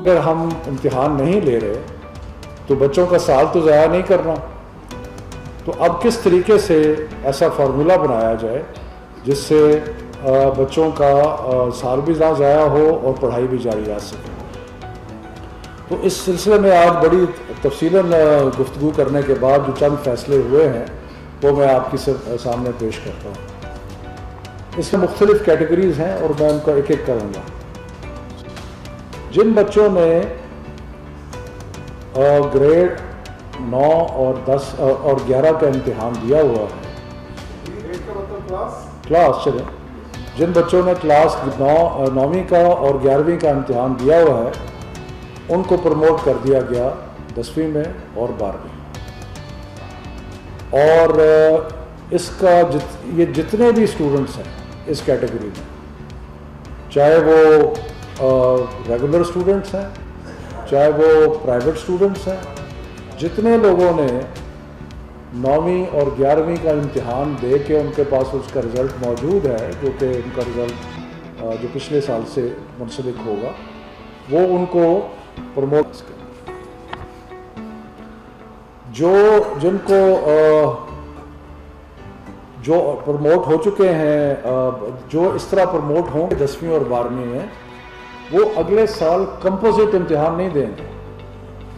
اگر ہم امتحان نہیں لے رہے تو بچوں کا سال تو ضائع نہیں کرنا. تو اب کس طریقے سے ایسا فارمولہ بنایا جائے جس سے بچوں کا سال بھی نہ ضائع ہو اور پڑھائی بھی جاری رہ سکے. تو اس سلسلے میں آج بڑی تفصیلاً گفتگو کرنے کے بعد جو چند فیصلے ہوئے ہیں وہ میں آپ کے سامنے پیش کرتا ہوں. اس میں مختلف کیٹیگریز ہیں اور میں ان کا ایک ایک کروں گا. جن بچوں نے گریڈ 9 اور 10 اور 11 کا امتحان دیا ہوا ہے, کلاس چلیں, جن بچوں نے کلاس 9ویں کا اور 11ویں کا امتحان دیا ہوا ہے ان کو پروموٹ کر دیا گیا 10ویں میں اور 12ویں. اور اس کا یہ جتنے بھی اسٹوڈنٹس ہیں اس کیٹیگری میں, چاہے وہ ریگولر اسٹوڈنٹس ہیں چاہے وہ پرائیویٹ اسٹوڈنٹس ہیں, جتنے لوگوں نے 9ویں اور 11ویں کا امتحان دے کے ان کے پاس اس کا رزلٹ موجود ہے, جو کہ ان کا رزلٹ جو پچھلے سال سے منسلک ہوگا, وہ ان کو پروموٹ کریں. جن کو جو پروموٹ ہو چکے ہیں, جو اس طرح پروموٹ ہوں گے 10ویں اور 12ویں میں, وہ اگلے سال کمپوزٹ امتحان نہیں دیں گے,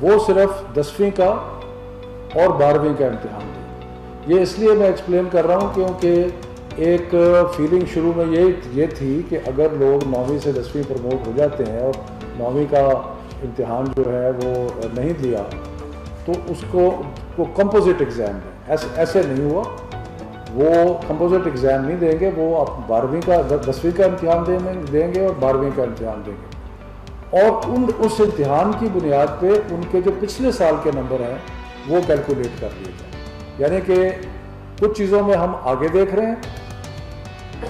وہ صرف 10ویں کا اور 12ویں کا امتحان دیں گے. یہ اس لیے میں ایکسپلین کر رہا ہوں کیونکہ ایک فیلنگ شروع میں یہ تھی کہ اگر لوگ 9ویں سے 10ویں پروموٹ ہو جاتے ہیں اور 9ویں کا امتحان جو ہے وہ نہیں دیا تو اس کو کمپوزٹ ایگزام دیں. ایسے نہیں ہوا, وہ کمپوزٹ ایگزام نہیں دیں گے, وہ 12ویں کا 10ویں کا امتحان دیں گے اور 12ویں کا امتحان دیں گے, اور اس امتحان کی بنیاد پہ ان کے جو پچھلے سال کے نمبر ہیں وہ کیلکولیٹ کر لیے جائیں. یعنی کہ کچھ چیزوں میں ہم آگے دیکھ رہے ہیں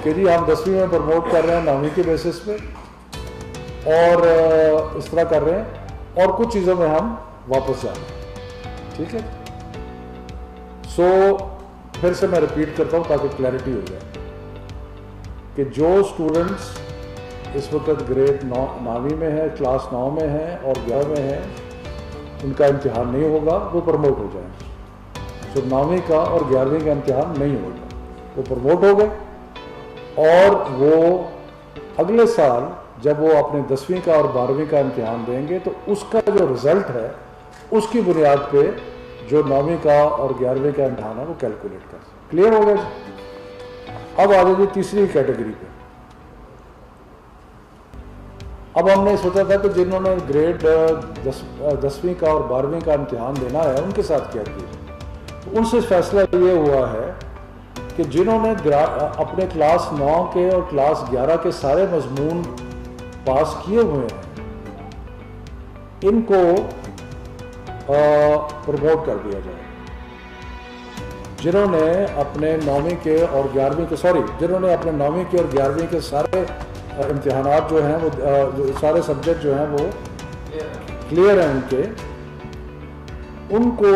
کہ جی ہم 10ویں میں پروموٹ کر رہے ہیں 9ویں کے بیسس پہ اور اس طرح کر رہے ہیں, اور کچھ چیزوں میں ہم واپس جا رہے ہیں. ٹھیک ہے, سو پھر سے میں ریپیٹ کرتا ہوں تاکہ کلیئرٹی ہو جائے کہ جو اسٹوڈنٹس اس وقت گریڈ 9ویں میں ہے, کلاس 9 میں ہیں اور 11 میں ہیں, ان کا امتحان نہیں ہوگا, وہ پروموٹ ہو جائیں. سو 9ویں کا اور 11ویں کا امتحان نہیں ہوگا, وہ پروموٹ ہو گئے, اور وہ اگلے سال جب وہ اپنے 10ویں کا اور 12ویں کا امتحان دیں گے تو اس کا جو رزلٹ ہے اس کی بنیاد پہ جو 9ویں کا اور 11ویں کا امتحان ہے وہ کیلکولیٹ کر سکتے. کلیئر ہو گیا جی؟ اب آ جائیے تیسری کیٹیگری پہ. اب ہم نے سوچا تھا کہ جنہوں نے گریڈ 10ویں کا اور 12ویں کا امتحان دینا ہے ان کے ساتھ کیا کیا جائے. تو ان سے فیصلہ یہ ہوا ہے کہ جنہوں نے اپنے کلاس 9 کے اور کلاس 11 کے سارے مضمون پاس کیے ہوئے ہیں ان کو پروموٹ کر دیا جائے. جنہوں نے اپنے 9ویں کے اور 11ویں کے جنہوں نے اپنے 9ویں کے اور 11ویں کے سارے امتحانات جو ہیں وہ سارے سبجیکٹ جو ہیں وہ کلیئر ہیں ان کو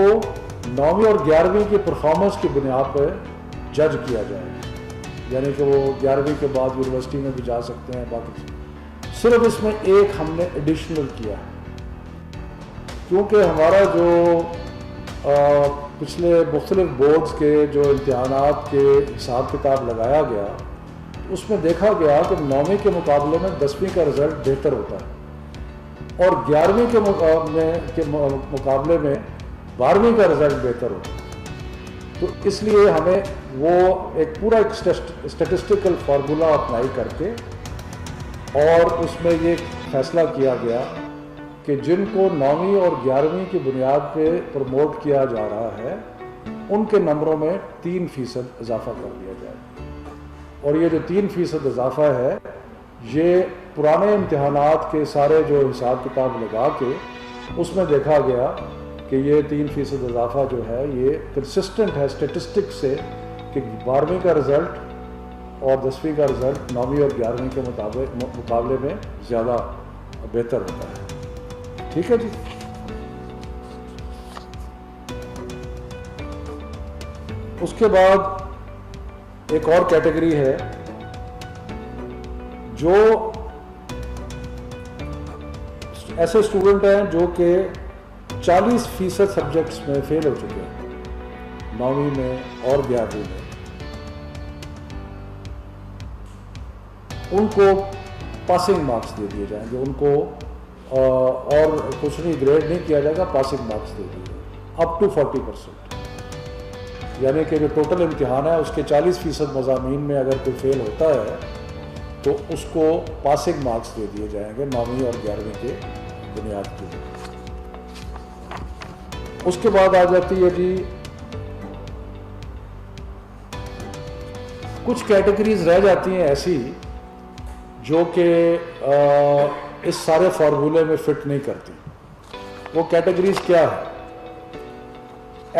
9ویں اور 11ویں کی پرفارمنس کی بنیاد پہ جج کیا جائے. یعنی کہ وہ 11ویں کے بعد یونیورسٹی میں بھی جا سکتے ہیں. باقی صرف اس میں ایک ہم نے ایڈیشنل کیا ہے, کیونکہ ہمارا جو پچھلے مختلف بورڈز کے جو امتحانات کے حساب کتاب لگایا گیا اس میں دیکھا گیا کہ 9ویں کے مقابلے میں 10ویں کا رزلٹ بہتر ہوتا ہے اور 11ویں کے مقابلے میں 12ویں کا رزلٹ بہتر ہوتا ہے. تو اس لیے ہمیں وہ ایک پورا اسٹیٹسٹیکل فارمولا اپلائی کر کے اور اس میں یہ فیصلہ کیا گیا کہ جن کو 9ویں اور 11ویں کی بنیاد پہ پروموٹ کیا جا رہا ہے ان کے نمبروں میں 3% اضافہ کر دیا جائے. اور یہ جو 3% اضافہ ہے یہ پرانے امتحانات کے سارے جو حساب کتاب لگا کے اس میں دیکھا گیا کہ یہ 3% اضافہ جو ہے یہ کنسسٹنٹ ہے اسٹیٹسٹک سے کہ 12ویں کا رزلٹ اور 10ویں کا رزلٹ 9ویں اور 11ویں کے مقابلے میں زیادہ بہتر ہوتا ہے. ٹھیک ہے جی. اس کے بعد ایک اور کیٹیگری ہے جو کچھ ایسے اسٹوڈنٹ ہیں جو کہ 40% سبجیکٹس میں فیل ہو چکے ہیں 9ویں میں اور 11ویں میں. ان کو پاسنگ مارکس دے دیے جائیں گے, ان کو اور کچھ نہیں گریڈ نہیں کیا جائے گا, پاسنگ مارکس دے دیے جائیں اپ ٹو 40%. یعنی کہ جو ٹوٹل امتحان ہے اس کے 40% مضامین میں اگر کوئی فیل ہوتا ہے تو اس کو پاسنگ مارکس دے دیے جائیں گے 9ویں اور 11ویں کے بنیاد کے لیے. اس کے بعد آ جاتی ہے جی کچھ کیٹیگریز رہ جاتی ہیں ایسی جو کہ اس سارے فارمولے میں فٹ نہیں کرتی. وہ کیٹیگریز کیا ہے؟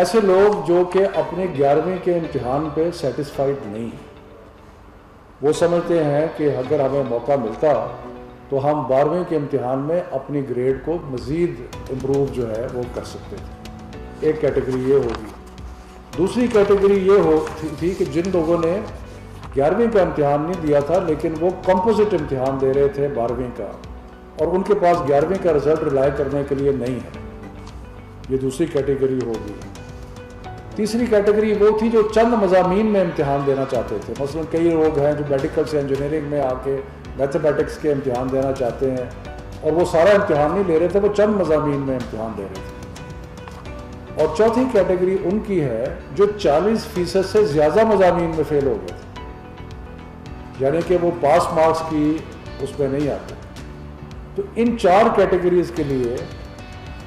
ایسے لوگ جو کہ اپنے 11ویں کے امتحان پہ سیٹسفائیڈ نہیں ہیں. وہ سمجھتے ہیں کہ اگر ہمیں موقع ملتا تو ہم 12ویں کے امتحان میں اپنی گریڈ کو مزید امپروو جو ہے وہ کر سکتے تھے. ایک کیٹیگری یہ ہوگی. دوسری کیٹیگری یہ تھی کہ جن لوگوں نے 11ویں کا امتحان نہیں دیا تھا لیکن وہ کمپوزٹ امتحان دے رہے تھے 12ویں کا, اور ان کے پاس 11ویں کا رزلٹ ریلائی کرنے کے لیے نہیں ہے. یہ دوسری کیٹیگری ہوگی. تیسری کیٹیگری وہ تھی جو چند مضامین میں امتحان دینا چاہتے تھے. مثلا کئی لوگ ہیں جو میڈیکل سے انجینئرنگ میں آ کے میتھمیٹکس کے امتحان دینا چاہتے ہیں اور وہ سارا امتحان نہیں لے رہے تھے, وہ چند مضامین میں امتحان دے رہے تھے. اور چوتھی کیٹیگری ان کی ہے جو 40% سے زیادہ مضامین میں فیل ہو گئے تھے, یعنی کہ وہ پاس مارکس کی اس میں نہیں آتے. تو ان 4 کیٹیگریز کے لیے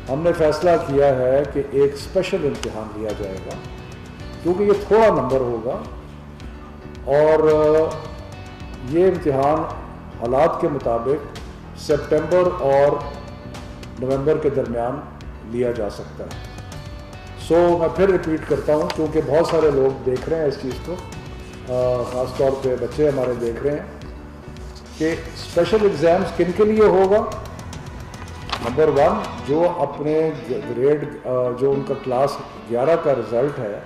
ہم نے فیصلہ کیا ہے کہ ایک اسپیشل امتحان لیا جائے گا, کیونکہ یہ تھوڑا نمبر ہوگا اور یہ امتحان حالات کے مطابق سپٹمبر اور نومبر کے درمیان لیا جا سکتا ہے. میں پھر ریپیٹ کرتا ہوں کیونکہ بہت سارے لوگ دیکھ رہے ہیں اس چیز کو, خاص طور پہ بچے ہمارے دیکھ رہے ہیں کہ اسپیشل ایگزامز کن کے لیے ہوگا. نمبر 1 جو اپنے گریڈ جو ان کا کلاس 11 کا رزلٹ ہے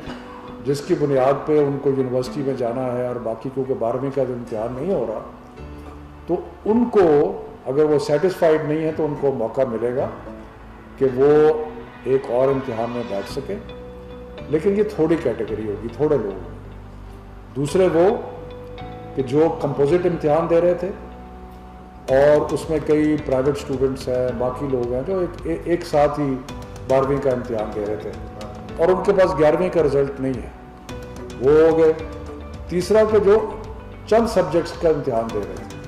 جس کی بنیاد پہ ان کو یونیورسٹی میں جانا ہے, اور باقی کیونکہ 12ویں کا امتحان نہیں ہو رہا تو ان کو اگر وہ سیٹسفائیڈ نہیں ہے تو ان کو موقع ملے گا کہ وہ ایک اور امتحان میں بیٹھ سکیں. لیکن یہ تھوڑی کیٹیگری ہوگی, تھوڑے لوگ ہوگی. دوسرے وہ کہ جو کمپوزٹ امتحان دے رہے تھے اور اس میں کئی پرائیویٹ اسٹوڈنٹس ہیں, باقی لوگ ہیں جو ایک ساتھ ہی 12ویں کا امتحان دے رہے تھے اور ان کے پاس 11ویں کا رزلٹ نہیں ہے, وہ ہو گئے. تیسرا کہ جو چند سبجیکٹس کا امتحان دے رہے تھے,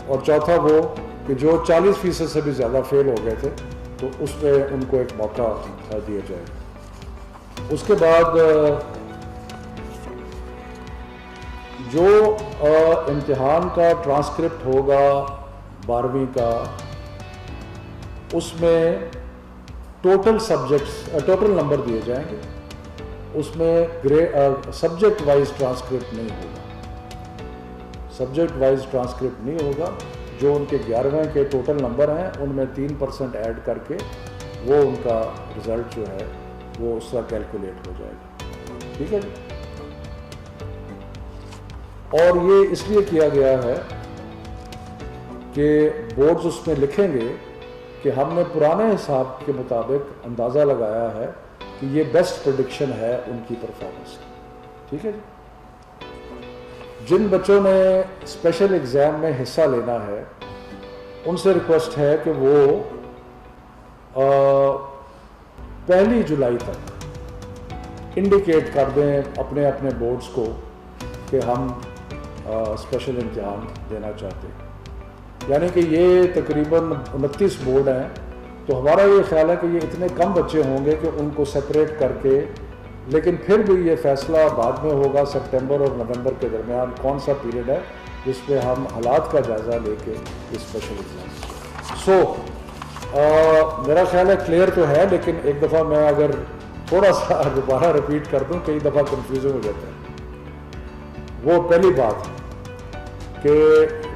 اور چوتھا وہ کہ جو 40% سے بھی زیادہ فیل ہو گئے تھے تو اس میں ان کو ایک موقع دیا جائے. اس کے بعد جو امتحان کا ٹرانسکرپٹ ہوگا 12ویں کا, اس میں ٹوٹل نمبر دیے جائیں گے. اس میں سبجیکٹ وائز ٹرانسکرپٹ نہیں ہوگا. سبجیکٹ وائز ٹرانسکرپٹ نہیں ہوگا. جو ان کے 11ویں کے ٹوٹل نمبر ہیں ان میں 3% ایڈ کر کے وہ ان کا رزلٹ جو ہے وہ اس کا کیلکولیٹ ہو جائے گا. ٹھیک ہے جی. اور یہ اس لیے کیا گیا ہے کہ بورڈز اس میں لکھیں گے کہ ہم نے پرانے حساب کے مطابق اندازہ لگایا ہے کہ یہ بیسٹ پریڈکشن ہے ان کی پرفارمنس کی. ٹھیک ہے جی. جن بچوں نے اسپیشل ایگزام میں حصہ لینا ہے ان سے ریکویسٹ ہے کہ وہ 1 جولائی تک انڈیکیٹ کر دیں اپنے اپنے بورڈز کو کہ ہم اسپیشل امتحان دینا چاہتے ہیں. یعنی کہ یہ تقریباً 29 بورڈ ہیں, تو ہمارا یہ خیال ہے کہ یہ اتنے کم بچے ہوں گے کہ ان کو سپریٹ کر کے, لیکن پھر بھی یہ فیصلہ بعد میں ہوگا سپٹمبر اور نومبر کے درمیان کون سا پیریڈ ہے جس پہ ہم حالات کا جائزہ لے کے اسپیشل ایگزام. میرا خیال ہے کلیئر تو ہے, لیکن ایک دفعہ میں اگر تھوڑا سا دوبارہ ریپیٹ کر دوں, کئی دفعہ کنفیوژن ہو جاتا ہے. وہ پہلی بات کہ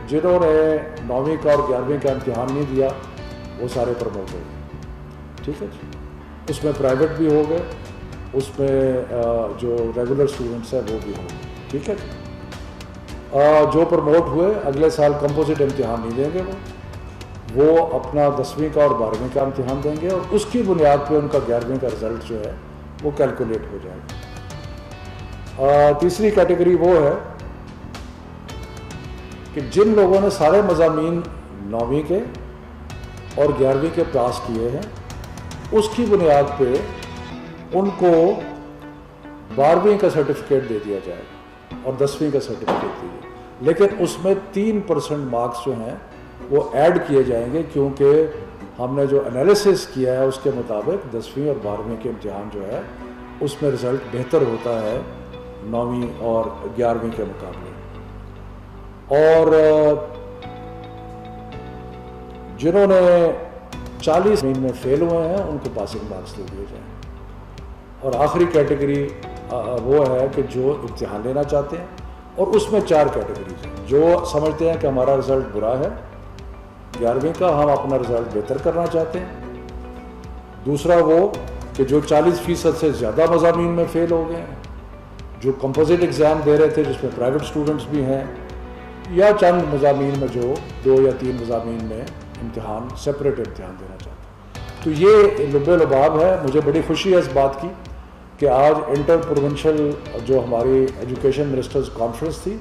جنہوں نے 9ویں کا اور 11ویں کا امتحان نہیں دیا وہ سارے پروموٹ ہو گئے. ٹھیک ہے جی. اس میں پرائیویٹ بھی ہو گئے, اس میں جو ریگولر اسٹوڈنٹس ہیں وہ بھی ہوں گے. ٹھیک ہے جی. جو پروموٹ ہوئے اگلے سال کمپوزٹ امتحان نہیں دیں گے وہ. وہ اپنا 10ویں کا اور 12ویں کا امتحان دیں گے اور اس کی بنیاد پہ ان کا 11ویں کا رزلٹ جو ہے وہ کیلکولیٹ ہو جائے گا۔ تیسری کیٹیگری وہ ہے کہ جن لوگوں نے سارے مضامین 9ویں کے اور 11ویں کے پاس کیے ہیں، اس کی بنیاد پہ ان کو 12ویں کا سرٹیفکیٹ دے دیا جائے گا اور 10ویں کا سرٹیفکیٹ دیے، لیکن اس میں 3% مارکس جو ہیں وہ ایڈ کیے جائیں گے، کیونکہ ہم نے جو انالیسس کیا ہے اس کے مطابق 10ویں اور 12ویں کے امتحان جو ہے اس میں رزلٹ بہتر ہوتا ہے 9ویں اور 11ویں کے مقابلے۔ اور جنہوں نے 40 میں فیل ہوئے ہیں ان کو پاسنگ مارکس دے دیے جائیں۔ اور آخری کیٹیگری وہ ہے کہ جو امتحان لینا چاہتے ہیں، اور اس میں 4 کیٹیگریز ہیں۔ جو سمجھتے ہیں کہ ہمارا رزلٹ برا ہے 11ویں کا، ہم اپنا رزلٹ بہتر کرنا چاہتے ہیں۔ دوسرا وہ کہ جو 40% سے زیادہ مضامین میں فیل ہو گئے ہیں، جو کمپوزٹ ایگزام دے رہے تھے جس میں پرائیویٹ اسٹوڈنٹس بھی ہیں، یا چند مضامین میں جو 2 یا 3 مضامین میں امتحان سپریٹ امتحان دینا چاہتے ہیں۔ تو یہ لب لباب ہے۔ مجھے بڑی خوشی ہے اس بات کی کہ آج انٹر پروونشل جو ہماری ایجوکیشن منسٹرز کانفرنس تھی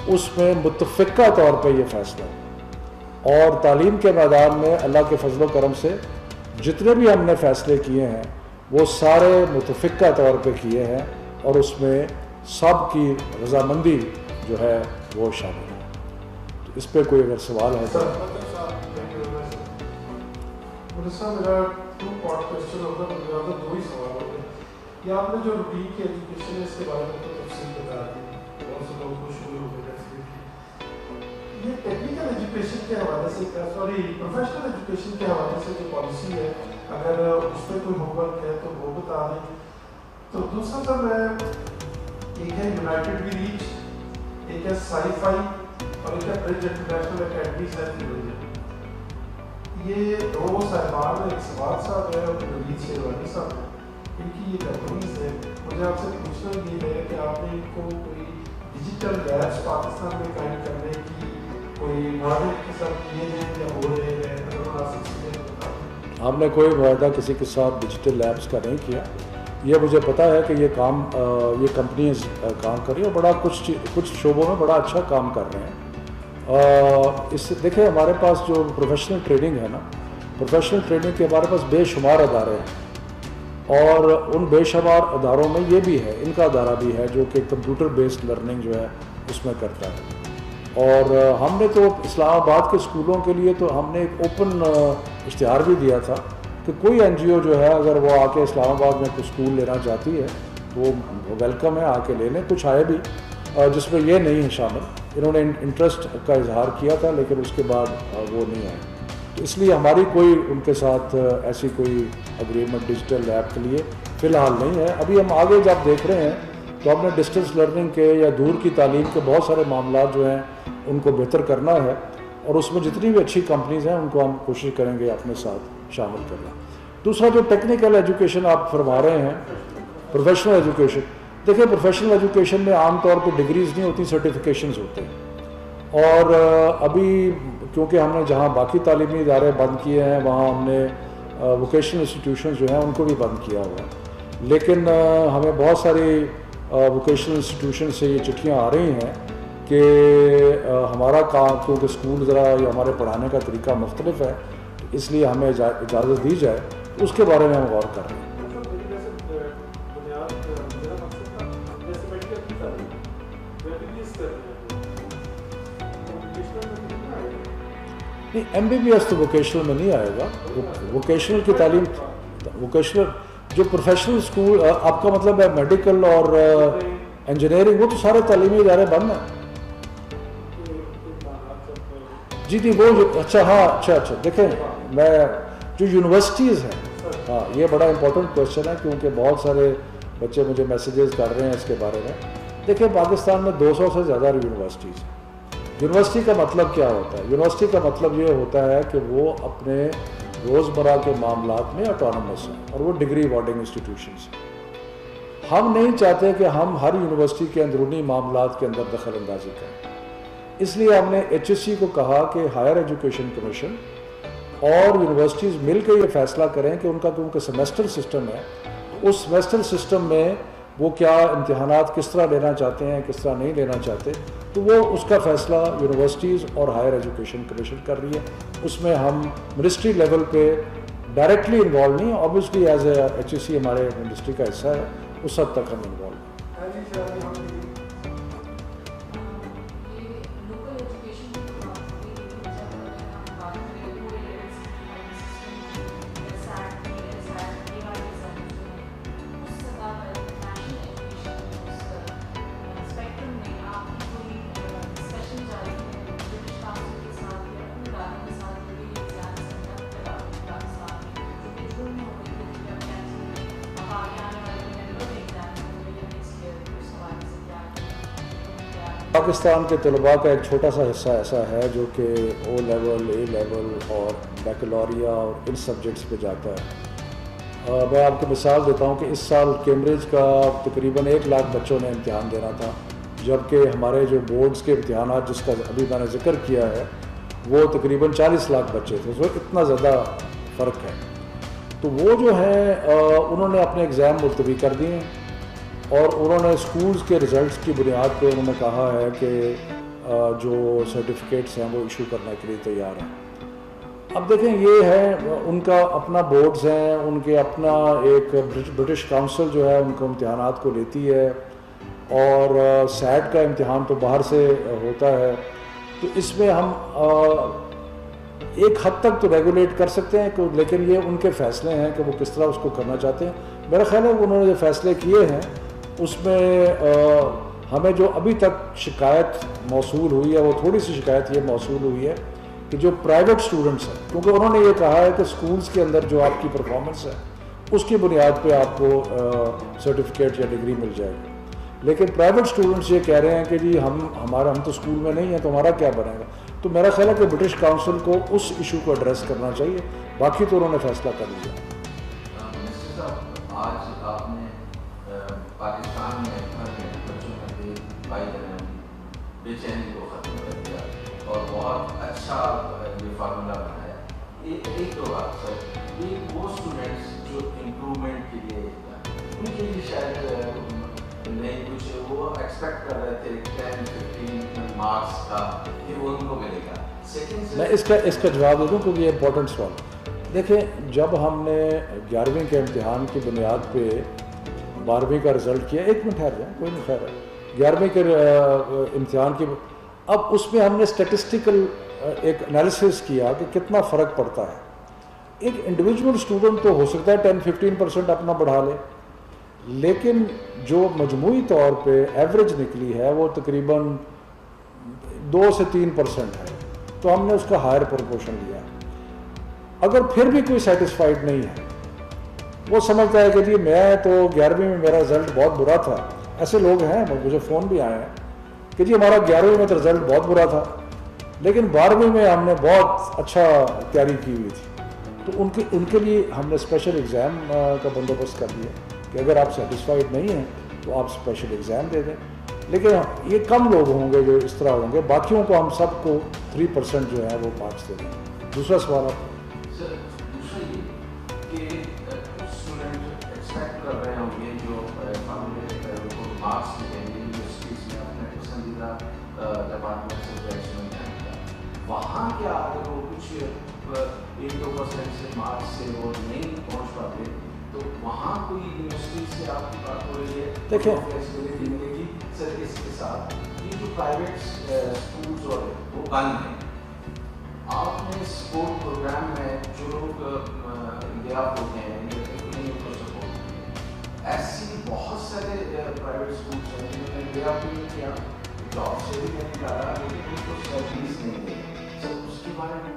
اس میں متفقہ طور پہ یہ فیصلہ ہے، اور تعلیم کے میدان میں اللہ کے فضل و کرم سے جتنے بھی ہم نے فیصلے کیے ہیں وہ سارے متفقہ طور پہ کیے ہیں، اور اس میں سب کی رضامندی جو ہے وہ شامل ہے۔ تو اس پہ کوئی اگر سوال ہے تو میرا 2 پارٹ کوسچن ہوگا، تو 2 ہی سوال ہوگا۔ یہ آپ نے جو روٹین کی ایجوکیشن ہے اس کے بارے میں تو تفصیل بتا دی، بہت سے لوگ کو شروع ہو گئے۔ یہ ٹیکنیکل ایجوکیشن کے حوالے سے، پروفیشنل ایجوکیشن کے حوالے سے جو پالیسی ہے، اگر اس پہ کوئی ہوم ورک ہے تو وہ بتا دیں۔ تو دوسرا سر ایک ہے یونائٹڈ وی ریچ، ایک ہے سائی فائی، اور ایک ہے برج انٹرنیشنل اکیڈمیز اینڈ ریلیجن۔ یہ 2 صاحبان، ایک سواد صاحب ہے اور نوید شیروانی صاحب ہے، ان کی یہ کمپنیز ہے۔ مجھے آپ سے پوچھنا یہ ہے کہ آپ نے ان کو کوئی ڈیجیٹل لیبس پاکستان میں قائم کرنے کی کوئی معاہدے کے ساتھ کیے ہیں یا ہو رہے ہیں؟ اگر مناسب چیزیں بتائیں۔ ہم نے کوئی معاہدہ کسی کے ساتھ ڈیجیٹل لیبس کا نہیں کیا۔ یہ مجھے پتا ہے کہ یہ کمپنیز کام کر رہی ہیں اور بڑا کچھ شعبوں میں بڑا اچھا کام کر رہے ہیں۔ اس سے دیکھیں ہمارے پاس جو پروفیشنل ٹریننگ ہے نا، پروفیشنل ٹریننگ کے ہمارے پاس بے شمار ادارے ہیں، اور ان بے شمار اداروں میں یہ بھی ہے، ان کا ادارہ بھی ہے جو کہ کمپیوٹر بیسڈ لرننگ جو ہے اس میں کرتا ہے۔ اور ہم نے تو اسلام آباد کے اسکولوں کے لیے تو ہم نے ایک اوپن اشتہار بھی دیا تھا کہ کوئی این جی او جو ہے اگر وہ آ کے اسلام آباد میں کوئی اسکول لینا چاہتی ہے تو وہ ویلکم ہے، آ کے لے لیں۔ کچھ آئے بھی جس میں یہ نہیں ہے شامل، انہوں نے انٹرسٹ کا اظہار کیا تھا لیکن اس کے بعد وہ نہیں آئے، تو اس لیے ہماری کوئی ان کے ساتھ ایسی کوئی اگریمنٹ ڈیجیٹل لیب کے لیے فی الحال نہیں ہے۔ ابھی ہم آگے جب دیکھ رہے ہیں تو ہم نے ڈسٹینس لرننگ کے یا دور کی تعلیم کے بہت سارے معاملات جو ہیں ان کو بہتر کرنا ہے، اور اس میں جتنی بھی اچھی کمپنیز ہیں ان کو ہم کوشش کریں گے اپنے ساتھ شامل کرنا۔ دوسرا جو ٹیکنیکل ایجوکیشن آپ فرما رہے ہیں، پروفیشنل ایجوکیشن، دیکھیں پروفیشنل ایجوکیشن میں عام طور پہ ڈگریز نہیں ہوتی، سرٹیفکیشنز ہوتے ہیں، اور ابھی کیونکہ ہم نے جہاں باقی تعلیمی ادارے بند کیے ہیں وہاں ہم نے ووکیشنل انسٹیٹیوشنز جو ہیں ان کو بھی بند کیا ہوا ہے، لیکن ہمیں بہت ساری ووکیشنل انسٹیٹیوشن سے یہ چٹھیاں آ رہی ہیں کہ ہمارا کام کیونکہ اسکول ذرا یا ہمارے پڑھانے کا طریقہ مختلف ہے، اس لیے ہمیں اجازت دی جائے، اس کے بارے میں ہم غور کر رہے ہیں۔ نہیں، ایم بی بی ایس تو ووکیشنل میں نہیں آئے گا، ووکیشنل کی تعلیم، ووکیشنل جو پروفیشنل اسکول آپ کا مطلب ہے میڈیکل اور انجینئرنگ، وہ تو سارے تعلیمی ادارے بند ہیں۔ جی وہ اچھا، ہاں اچھا دیکھیں، میں جو یونیورسٹیز ہیں، ہاں یہ بڑا امپورٹنٹ کوشچن ہے کیونکہ بہت سارے بچے مجھے میسیجز کر رہے ہیں اس کے بارے میں۔ دیکھیں پاکستان میں 200 سے زیادہ یونیورسٹیز ہیں۔ یونیورسٹی کا مطلب کیا ہوتا ہے؟ یونیورسٹی کا مطلب یہ ہوتا ہے کہ وہ اپنے روزمرہ کے معاملات میں اٹانومس ہیں اور وہ ڈگری اوارڈنگ انسٹیٹیوشنس ہیں۔ ہم نہیں چاہتے کہ ہم ہر یونیورسٹی کے اندرونی معاملات کے اندر دخل اندازی کریں، اس لیے ہم نے ایچ ایس سی کو کہا کہ ہائر ایجوکیشن کمیشن اور یونیورسٹیز مل کے یہ فیصلہ کریں کہ ان کا کیونکہ سیمسٹر سسٹم ہے، اس سیمسٹر سسٹم میں وہ کیا امتحانات کس طرح لینا چاہتے ہیں، کس طرح نہیں لینا چاہتے، تو وہ اس کا فیصلہ یونیورسٹیز اور ہائر ایجوکیشن کمیشن کر رہی ہے. اس میں ہم منسٹری لیول پہ ڈائریکٹلی انوالو نہیں ہیں، obviously as A H E C ہمارے منسٹری کا حصہ ہے، اس حد تک ہم انوالو ہیں. پاکستان کے طلباء کا ایک چھوٹا سا حصہ ایسا ہے جو کہ او لیول، اے لیول اور بیکلوریا اور ان سبجیکٹس پہ جاتا ہے. میں آپ کو مثال دیتا ہوں کہ اس سال کیمبرج کا تقریباً 1 لاکھ بچوں نے امتحان دینا تھا، جبکہ ہمارے جو بورڈز کے امتحانات جس کا ابھی میں نے ذکر کیا ہے وہ تقریباً 40 لاکھ بچے تھے، تو اتنا زیادہ فرق ہے. تو وہ جو ہیں انہوں نے اپنے ایگزام ملتوی کر دیے ہیں، اور انہوں نے اسکولز کے رزلٹس کی بنیاد پہ انہوں نے کہا ہے کہ جو سرٹیفکیٹس ہیں وہ ایشو کرنے کے لیے تیار ہیں. اب دیکھیں یہ ہے ان کا اپنا بورڈز ہیں، ان کے اپنا ایک برٹش کاؤنسل جو ہے ان کو امتحانات کو لیتی ہے، اور سیٹ کا امتحان تو باہر سے ہوتا ہے. تو اس میں ہم ایک حد تک تو ریگولیٹ کر سکتے ہیں، لیکن یہ ان کے فیصلے ہیں کہ وہ کس طرح اس کو کرنا چاہتے ہیں. میرا خیال ہے انہوں نے جو فیصلے کیے ہیں اس میں ہمیں جو ابھی تک شکایت موصول ہوئی ہے وہ تھوڑی سی شکایت یہ موصول ہوئی ہے کہ جو پرائیویٹ اسٹوڈنٹس ہیں، کیونکہ انہوں نے یہ کہا ہے کہ اسکولز کے اندر جو آپ کی پرفارمنس ہے اس کی بنیاد پہ آپ کو سرٹیفکیٹ یا ڈگری مل جائے گی، لیکن پرائیویٹ اسٹوڈنٹس یہ کہہ رہے ہیں کہ جی ہم تو اسکول میں نہیں ہیں تو ہمارا کیا بنے گا. تو میرا خیال ہے کہ برٹش کاؤنسل کو اس ایشو کو ایڈریس کرنا چاہیے، باقی تو انہوں نے فیصلہ کر لیا. آج آپ نے پاکستان میں بچوں کے بھائی بہن بے چینی کو ختم کر دیا اور بہت اچھا یہ فارمولا بنایا. ایک تو بات سر، یہ وہ اسٹوڈنٹس جو امپرومنٹ کے لیے ان کے لیے شاید نہیں کچھ وہ ایکسپیکٹ کر رہے تھے 10-15 مارکس کا کہ وہ ان کو ملے گا. میں اس کا جواب دے دوں کیونکہ یہ امپورٹنٹ سوال. دیکھیں جب ہم نے 11ویں کے امتحان کی بنیاد پہ 12ویں کا رزلٹ کیا، 1 منٹ ٹھہر جائیں کوئی نہیں ٹھہر ہے، 11ویں کے امتحان کی اب اس میں ہم نے اسٹیٹسٹیکل ایک انالیسس کیا کہ کتنا فرق پڑتا ہے. ایک انڈیویجول اسٹوڈنٹ تو ہو سکتا ہے 10-15% اپنا بڑھا لے، لیکن جو مجموعی طور پہ ایوریج نکلی ہے وہ تقریباً 2 سے 3% ہے، تو ہم نے اس کا ہائر پروپورشن لیا. اگر پھر بھی کوئی سیٹسفائیڈ نہیں ہے، وہ سمجھتا ہے کہ جی میں تو 11ویں میں میرا رزلٹ بہت برا تھا، ایسے لوگ ہیں، مجھے فون بھی آئے ہیں کہ جی ہمارا 11ویں میں تو رزلٹ بہت برا تھا لیکن 12ویں میں ہم نے بہت اچھا تیاری کی ہوئی تھی. تو ان کے لیے ہم نے اسپیشل ایگزام کا بندوبست کر دیا کہ اگر آپ سیٹسفائیڈ نہیں ہیں تو آپ اسپیشل ایگزام دے دیں. لیکن یہ کم لوگ ہوں گے جو اس طرح ہوں گے، باقیوں کو ہم سب کو 3% جو ہے وہ مارکس دے دیں. دوسرا سوال آپ سر، دوسرا یہ کہ اسٹوڈنٹ ایکسپیکٹ کر رہے ہوں گے جو مارکس ملیں گے یونیورسٹیز میں اپنے پسندیدہ ڈپارٹمنٹ سبجیکٹس میں جائیں گے، وہاں کیا اگر وہ کچھ 1-2% سے مارکس سے وہ نہیں پہنچ پاتے تو وہاں کوئی یونیورسٹی سے آپ کی بات ہو رہی ہے دیکھیں فیسلٹی ملے گی. سر اس کے ساتھ یہ جو پرائیویٹ اسکولس اور وہ بند ہیں، آپ نے سپورٹ پروگرام میں جو لوگ انڈیا ہوتے ہیں نہیں ان کو سپورٹ، ایسی بہت سارے پرائیویٹ اسکولس ہیں جنہوں نے انڈیا بھی نہیں کیا، جاب سے بھی نہیں نکالا لیکن ان کو سروس نہیں دی. سر اس کے بارے میں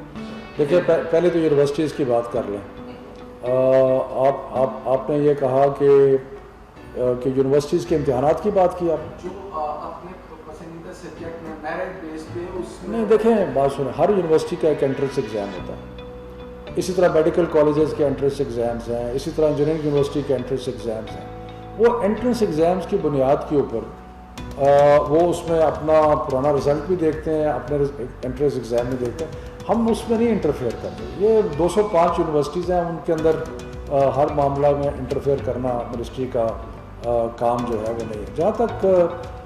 دیکھیے پہلے تو یونیورسٹیز کی بات کر لیں. آپ نے یہ کہا کہ یونیورسٹیز کے امتحانات کی بات کی آپ جو اپنے پسندیدہ سبجیکٹ میں میرٹ بیس پہ اس میں نہیں. دیکھیں بات سنیں، ہر یونیورسٹی کا ایک انٹرنس ایگزام ہوتا ہے، اسی طرح میڈیکل کالجز کے انٹرنس ایگزامز ہیں، اسی طرح انجینئرنگ یونیورسٹی کے انٹرنس ایگزامز ہیں. وہ انٹرنس ایگزامز کی بنیاد کے اوپر وہ اس میں اپنا پرانا رزلٹ بھی دیکھتے ہیں، اپنے انٹرنس ایگزام بھی دیکھتے ہیں. ہم اس میں نہیں انٹرفیئر کرتے. یہ 205 یونیورسٹیز ہیں, ان کے اندر ہر معاملہ میں انٹرفیئر کرنا منسٹری کا کام جو ہے وہ نہیں ہے. جہاں تک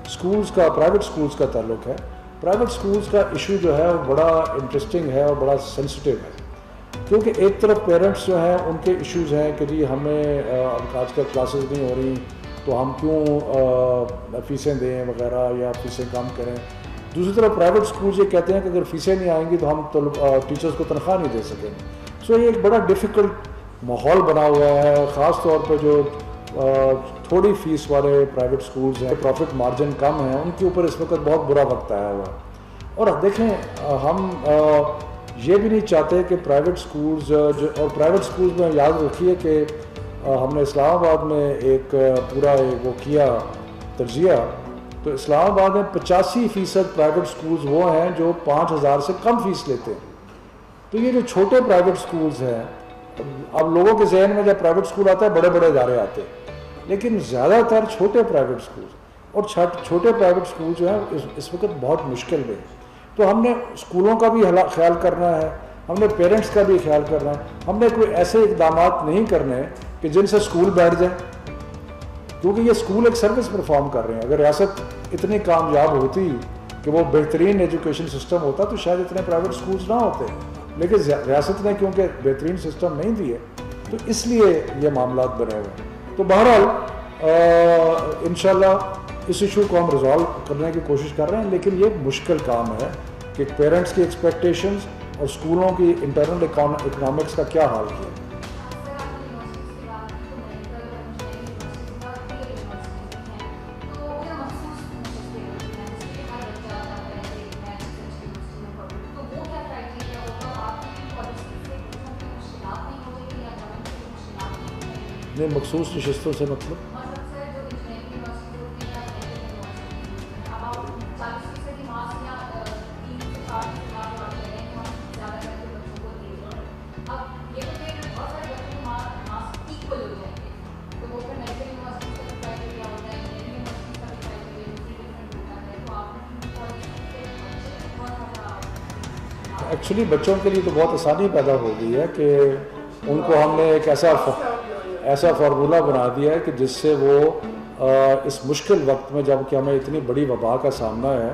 اسکولز کا, پرائیویٹ اسکولز کا تعلق ہے, پرائیویٹ اسکولز کا ایشو جو ہے وہ بڑا انٹرسٹنگ ہے اور بڑا سینسٹیو ہے, کیونکہ ایک طرف پیرنٹس جو ہیں ان کے ایشوز ہیں کہ جی ہمیں آج کل کلاسز نہیں ہو رہی تو ہم کیوں فیسیں دیں وغیرہ یا فیسیں کم کریں. دوسری طرف پرائیویٹ اسکولز یہ کہتے ہیں کہ اگر فیسیں نہیں آئیں گی تو ہم ٹیچرز کو تنخواہ نہیں دے سکیں گے. سو یہ ایک بڑا ڈیفیکلٹ ماحول بنا ہوا ہے, خاص طور پہ جو تھوڑی فیس والے پرائیویٹ اسکولز ہیں, پروفٹ مارجن کم ہیں, ان کے اوپر اس وقت بہت برا وقت آیا ہوا ہے. اور دیکھیں ہم یہ بھی نہیں چاہتے کہ پرائیویٹ اسکولز اور پرائیویٹ اسکولز میں یاد رکھیے کہ ہم نے اسلام آباد میں ایک پورا وہ کیا تجزیہ, تو اسلام آباد میں 85% پرائیویٹ اسکولز وہ ہیں جو 5,000 سے کم فیس لیتے ہیں. تو یہ جو چھوٹے پرائیویٹ اسکولز ہیں, اب لوگوں کے ذہن میں جب پرائیویٹ اسکول آتا ہے بڑے بڑے ادارے آتے ہیں, لیکن زیادہ تر چھوٹے پرائیویٹ اسکولز اور چھوٹے پرائیویٹ اسکول جو ہیں اس وقت بہت مشکل میں. تو ہم نے اسکولوں کا بھی خیال کرنا ہے, ہم نے پیرنٹس کا بھی خیال کرنا ہے. ہم نے کوئی ایسے اقدامات نہیں کرنے کہ جن سے اسکول بیٹھ جائیں, کیونکہ یہ اسکول ایک سروس پرفارم کر رہے ہیں. اگر ریاست اتنی کامیاب ہوتی کہ وہ بہترین ایجوکیشن سسٹم ہوتا تو شاید اتنے پرائیویٹ اسکولز نہ ہوتے, لیکن ریاست نے کیونکہ بہترین سسٹم نہیں دیے تو اس لیے یہ معاملات بنے ہوئے ہیں. تو بہرحال انشاءاللہ اس ایشو کو ہم ریزالو کرنے کی کوشش کر رہے ہیں, لیکن یہ مشکل کام ہے کہ پیرنٹس کی ایکسپیکٹیشنز اور اسکولوں کی انٹرنل اکنامکس کا کیا حال کیا. نہیں, مخصوص نشستوں سے مطلب ایکچولی بچوں کے لیے تو بہت آسانی پیدا ہو گئی ہے کہ ان کو ہم نے ایک ایسا فارمولہ بنا دیا ہے کہ جس سے وہ اس مشکل وقت میں, جب کہ ہمیں اتنی بڑی وبا کا سامنا ہے,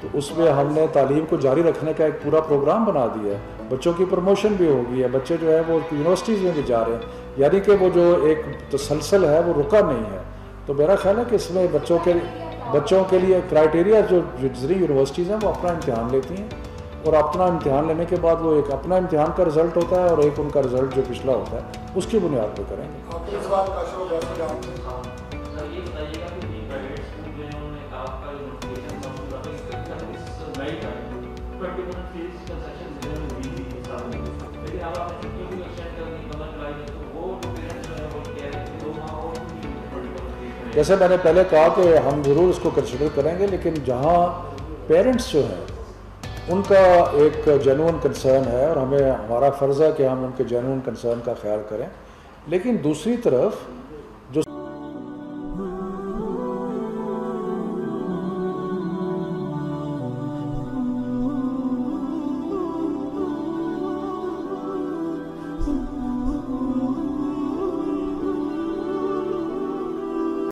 تو اس میں ہم نے تعلیم کو جاری رکھنے کا ایک پورا پروگرام بنا دیا ہے. بچوں کی پروموشن بھی ہو گئی ہے, بچے جو ہے وہ یونیورسٹیز میں بھی جا رہے ہیں, یعنی کہ وہ جو ایک تسلسل ہے وہ رکا نہیں ہے. تو میرا خیال ہے کہ اس میں بچوں کے لیے کرائٹیریا جو جتنی یونیورسٹیز ہیں وہ اپنا امتحان لیتی ہیں, اور اپنا امتحان لینے کے بعد وہ ایک اپنا امتحان کا رزلٹ ہوتا ہے اور ایک ان کا رزلٹ جو پچھلا ہوتا ہے اس کی بنیاد پہ کریں گے. جیسے میں نے پہلے کہا کہ ہم ضرور اس کو کنسیڈر کریں گے, لیکن جہاں پیرنٹس جو ہیں ان کا ایک جینوئن کنسرن ہے اور ہمارا فرض ہے کہ ہم ان کے جینوئن کنسرن کا خیال کریں, لیکن دوسری طرف